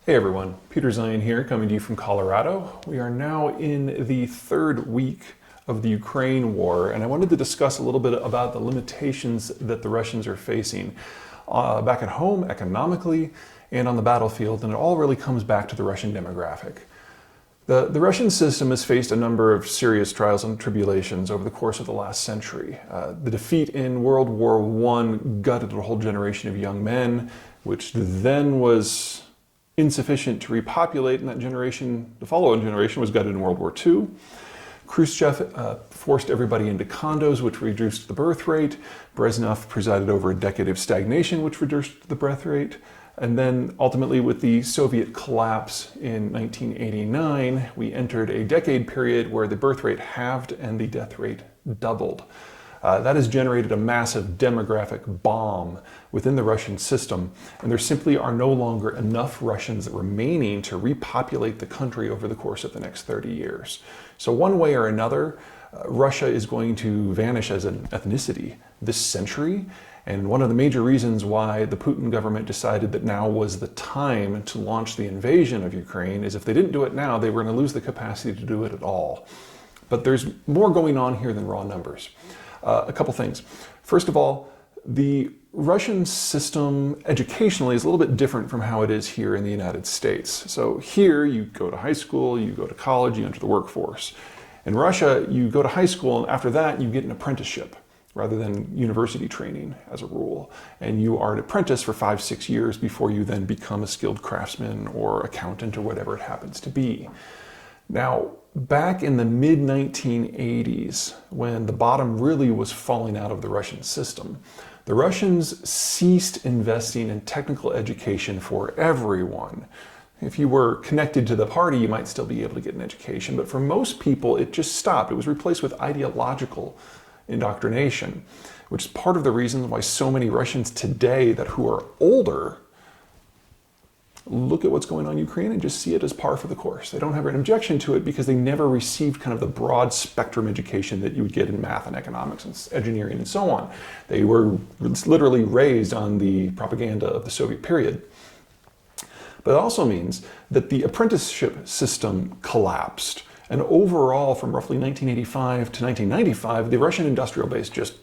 Hey everyone, Peter Zion here, coming to you from Colorado. We are now in the third week of the Ukraine war, and I wanted to discuss a little bit about the limitations that the Russians are facing back at home, economically, and on the battlefield, and it all really comes back to the Russian demographic. The Russian system has faced a number of serious trials and tribulations over the course of the last century. The defeat in World War I gutted a whole generation of young men, which then was insufficient to repopulate, and that generation, the following generation, was gutted in World War II. Khrushchev forced everybody into condos, which reduced the birth rate. Brezhnev presided over a decade of stagnation, which reduced the birth rate. And then ultimately, with the Soviet collapse in 1989, we entered a decade period where the birth rate halved and the death rate doubled. That has generated a massive demographic bomb within the Russian system, and there simply are no longer enough Russians remaining to repopulate the country over the course of the next 30 years. So one way or another, Russia is going to vanish as an ethnicity this century, and one of the major reasons why the Putin government decided that now was the time to launch the invasion of Ukraine is if they didn't do it now, they were going to lose the capacity to do it at all. But there's more going on here than raw numbers. A couple things. First of all, the Russian system educationally is a little bit different from how it is here in the United States. So here you go to high school, you go to college, you enter the workforce. In Russia, you go to high school and after that you get an apprenticeship rather than university training as a rule. And you are an apprentice for 5-6 years before you then become a skilled craftsman or accountant or whatever it happens to be. Now, back in the mid-1980s, when the bottom really was falling out of the Russian system, the Russians ceased investing in technical education for everyone. If you were connected to the party, you might still be able to get an education, but for most people, it just stopped. It was replaced with ideological indoctrination, which is part of the reason why so many Russians today who are older look at what's going on in Ukraine and just see it as par for the course. They don't have an objection to it because they never received kind of the broad spectrum education that you would get in math and economics and engineering and so on. They were literally raised on the propaganda of the Soviet period. But it also means that the apprenticeship system collapsed. And overall, from roughly 1985 to 1995, the Russian industrial base just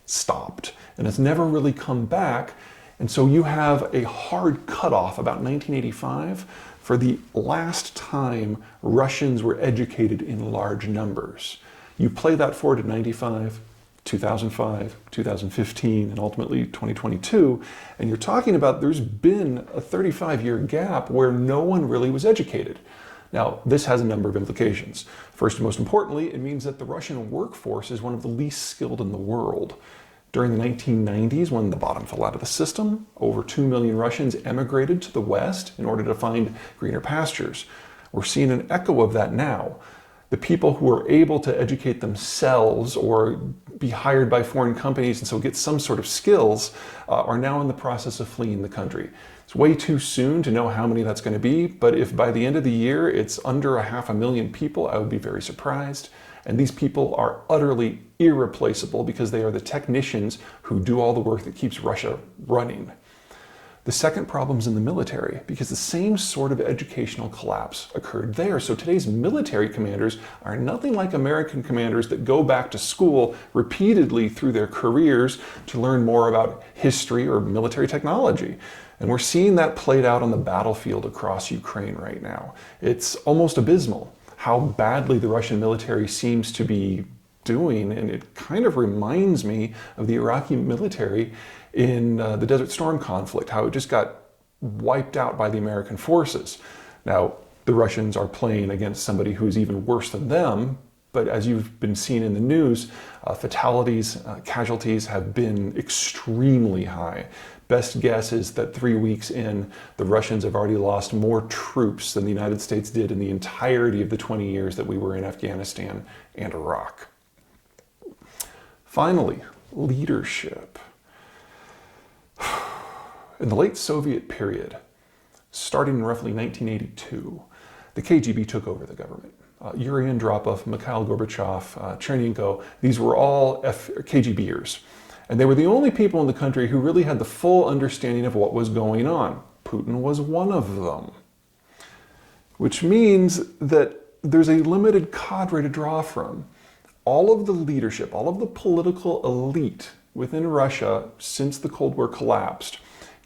stopped. And it's never really come back. And so you have a hard cutoff about 1985 for the last time Russians were educated in large numbers. You play that forward to 95, 2005, 2015, and ultimately 2022, and you're talking about there's been a 35-year gap where no one really was educated. Now, this has a number of implications. First and most importantly, it means that the Russian workforce is one of the least skilled in the world. During the 1990s, when the bottom fell out of the system, over 2 million Russians emigrated to the West in order to find greener pastures. We're seeing an echo of that now. The people who are able to educate themselves or be hired by foreign companies and so get some sort of skills are now in the process of fleeing the country. It's way too soon to know how many that's going to be, but if by the end of the year it's under 500,000 people, I would be very surprised. And these people are utterly irreplaceable because they are the technicians who do all the work that keeps Russia running. The second problem is in the military because the same sort of educational collapse occurred there. So today's military commanders are nothing like American commanders that go back to school repeatedly through their careers to learn more about history or military technology. And we're seeing that played out on the battlefield across Ukraine right now. It's almost abysmal how badly the Russian military seems to be doing, and it kind of reminds me of the Iraqi military in the Desert Storm conflict, how it just got wiped out by the American forces. Now, the Russians are playing against somebody who's even worse than them, but as you've been seeing in the news, fatalities, casualties have been extremely high. Best guess is that 3 weeks in, the Russians have already lost more troops than the United States did in the entirety of the 20 years that we were in Afghanistan and Iraq. Finally, leadership. In the late Soviet period, starting in roughly 1982, the KGB took over the government. Yuri Andropov, Mikhail Gorbachev, Chernenko, these were all KGBers. And they were the only people in the country who really had the full understanding of what was going on. Putin was one of them. which means that there's a limited cadre to draw from. All of the leadership, all of the political elite within Russia since the Cold War collapsed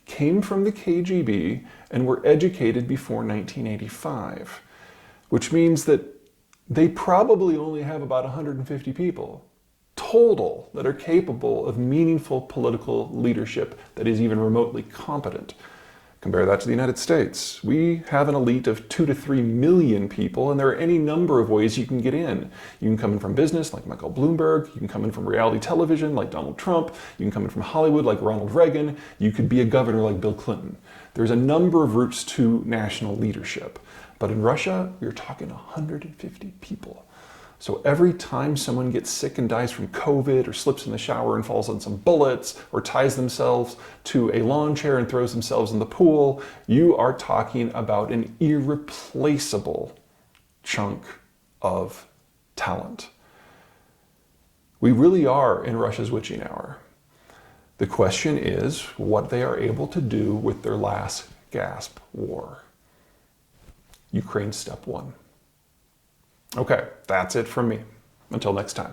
came from the KGB and were educated before 1985, which means that they probably only have about 150 people total that are capable of meaningful political leadership that is even remotely competent. Compare that to the United States. We have an elite of 2 to 3 million people, and there are any number of ways you can get in. You can come in from business, like Michael Bloomberg. You can come in from reality television, like Donald Trump. You can come in from Hollywood, like Ronald Reagan. You could be a governor, like Bill Clinton. There's a number of routes to national leadership. But in Russia, we're talking 150 people. So every time someone gets sick and dies from COVID, or slips in the shower and falls on some bullets, or ties themselves to a lawn chair and throws themselves in the pool, you are talking about an irreplaceable chunk of talent. We really are in Russia's witching hour. The question is what they are able to do with their last gasp war. Ukraine step one. Okay, that's it from me. Until next time.